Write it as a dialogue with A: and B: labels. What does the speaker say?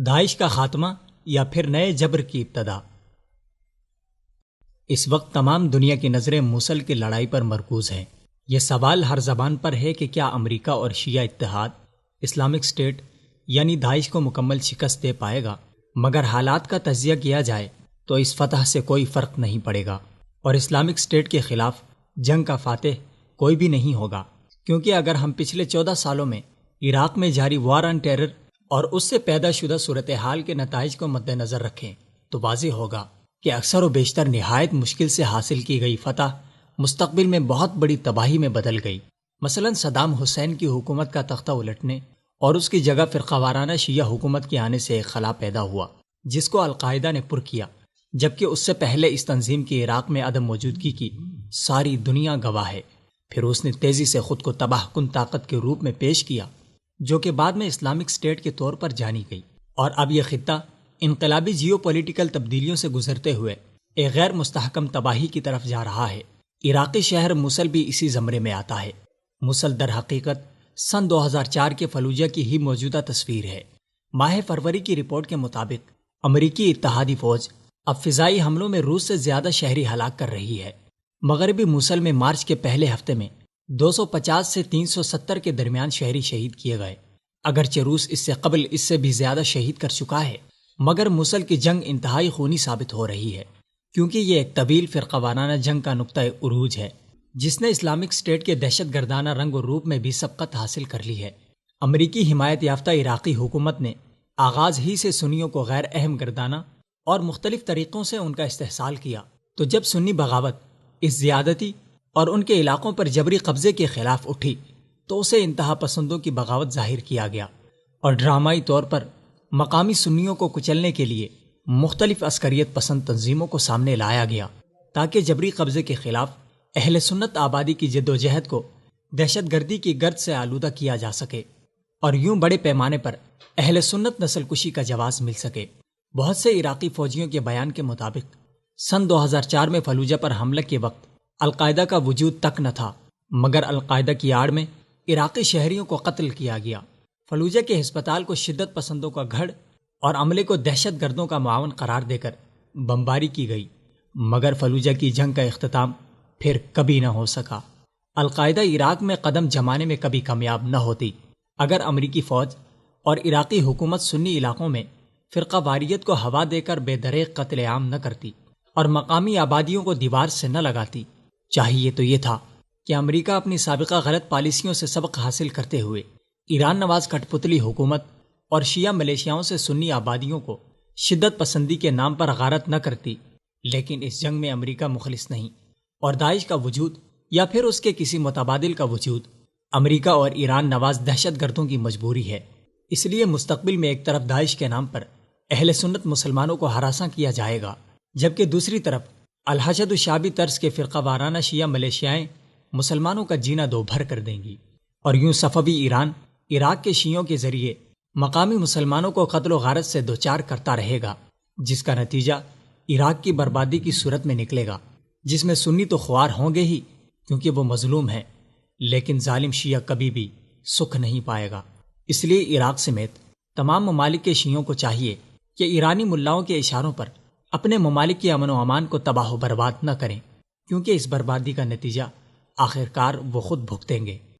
A: داعش کا خاتمہ یا پھر نئے جبر کی ابتدا۔ اس وقت تمام دنیا کی نظریں موصل کی لڑائی پر مرکوز ہیں۔ یہ سوال ہر زبان پر ہے کہ کیا امریکہ اور شیعہ اتحاد اسلامک اسٹیٹ یعنی داعش کو مکمل شکست دے پائے گا؟ مگر حالات کا تجزیہ کیا جائے تو اس فتح سے کوئی فرق نہیں پڑے گا اور اسلامک اسٹیٹ کے خلاف جنگ کا فاتح کوئی بھی نہیں ہوگا، کیونکہ اگر ہم پچھلے 14 سالوں میں عراق میں جاری وار آن ٹیرر اور اس سے پیدا شدہ صورتحال کے نتائج کو مد نظر رکھیں تو واضح ہوگا کہ اکثر و بیشتر نہایت مشکل سے حاصل کی گئی فتح مستقبل میں بہت بڑی تباہی میں بدل گئی۔ مثلا صدام حسین کی حکومت کا تختہ الٹنے اور اس کی جگہ فرقہ وارانہ شیعہ حکومت کے آنے سے ایک خلا پیدا ہوا جس کو القاعدہ نے پر کیا، جبکہ اس سے پہلے اس تنظیم کی عراق میں عدم موجودگی کی ساری دنیا گواہ ہے۔ پھر اس نے تیزی سے خود کو تباہ کن طاقت کے روپ میں پیش کیا جو کہ بعد میں اسلامک اسٹیٹ کے طور پر جانی گئی، اور اب یہ خطہ انقلابی جیو پولیٹیکل تبدیلیوں سے گزرتے ہوئے ایک غیر مستحکم تباہی کی طرف جا رہا ہے۔ عراقی شہر موصل بھی اسی زمرے میں آتا ہے۔ موصل در حقیقت سن 2004 کے فلوجہ کی ہی موجودہ تصویر ہے۔ ماہ فروری کی رپورٹ کے مطابق امریکی اتحادی فوج اب فضائی حملوں میں روس سے زیادہ شہری ہلاک کر رہی ہے۔ مغربی موصل میں مارچ کے پہلے ہفتے میں 250 سے 370 کے درمیان شہری شہید کیے گئے۔ اگرچہ روس اس سے قبل اس سے بھی زیادہ شہید کر چکا ہے، مگر موصل کی جنگ انتہائی خونی ثابت ہو رہی ہے، کیونکہ یہ ایک طویل فرقہ وارانہ جنگ کا نقطہ عروج ہے جس نے اسلامک اسٹیٹ کے دہشت گردانہ رنگ و روپ میں بھی سبقت حاصل کر لی ہے۔ امریکی حمایت یافتہ عراقی حکومت نے آغاز ہی سے سنیوں کو غیر اہم گردانا اور مختلف طریقوں سے ان کا استحصال کیا، تو جب سنی بغاوت اس زیادتی اور ان کے علاقوں پر جبری قبضے کے خلاف اٹھی تو اسے انتہا پسندوں کی بغاوت ظاہر کیا گیا اور ڈرامائی طور پر مقامی سنیوں کو کچلنے کے لیے مختلف عسکریت پسند تنظیموں کو سامنے لایا گیا تاکہ جبری قبضے کے خلاف اہل سنت آبادی کی جدوجہد کو دہشت گردی کی گرد سے آلودہ کیا جا سکے اور یوں بڑے پیمانے پر اہل سنت نسل کشی کا جواز مل سکے۔ بہت سے عراقی فوجیوں کے بیان کے مطابق سن 2004 میں فلوجہ پر حملے کے وقت القاعدہ کا وجود تک نہ تھا، مگر القاعدہ کی آڑ میں عراقی شہریوں کو قتل کیا گیا۔ فلوجہ کے ہسپتال کو شدت پسندوں کا گھڑ اور عملے کو دہشت گردوں کا معاون قرار دے کر بمباری کی گئی، مگر فلوجہ کی جنگ کا اختتام پھر کبھی نہ ہو سکا۔ القاعدہ عراق میں قدم جمانے میں کبھی کامیاب نہ ہوتی اگر امریکی فوج اور عراقی حکومت سنی علاقوں میں فرقہ واریت کو ہوا دے کر بے دریغ قتل عام نہ کرتی اور مقامی آبادیوں کو دیوار سے نہ لگاتی۔ چاہیے تو یہ تھا کہ امریکہ اپنی سابقہ غلط پالیسیوں سے سبق حاصل کرتے ہوئے ایران نواز کٹ پتلی حکومت اور شیعہ ملیشیاؤں سے سنی آبادیوں کو شدت پسندی کے نام پر غارت نہ کرتی، لیکن اس جنگ میں امریکہ مخلص نہیں اور داعش کا وجود یا پھر اس کے کسی متبادل کا وجود امریکہ اور ایران نواز دہشت گردوں کی مجبوری ہے۔ اس لیے مستقبل میں ایک طرف داعش کے نام پر اہل سنت مسلمانوں کو ہراساں کیا جائے گا، جبکہ دوسری طرف الحشد الشعبی طرز کے فرقہ وارانہ شیعہ ملیشیائیں مسلمانوں کا جینا دو بھر کر دیں گی، اور یوں صفوی ایران عراق کے شیعوں کے ذریعے مقامی مسلمانوں کو قتل و غارت سے دوچار کرتا رہے گا، جس کا نتیجہ عراق کی بربادی کی صورت میں نکلے گا، جس میں سنی تو خوار ہوں گے ہی کیونکہ وہ مظلوم ہیں، لیکن ظالم شیعہ کبھی بھی سکھ نہیں پائے گا۔ اس لیے عراق سمیت تمام ممالک کے شیعوں کو چاہیے کہ ایرانی ملاؤں کے اشاروں پر اپنے ممالک کے امن و امان کو تباہ و برباد نہ کریں، کیونکہ اس بربادی کا نتیجہ آخرکار وہ خود بھگتیں گے۔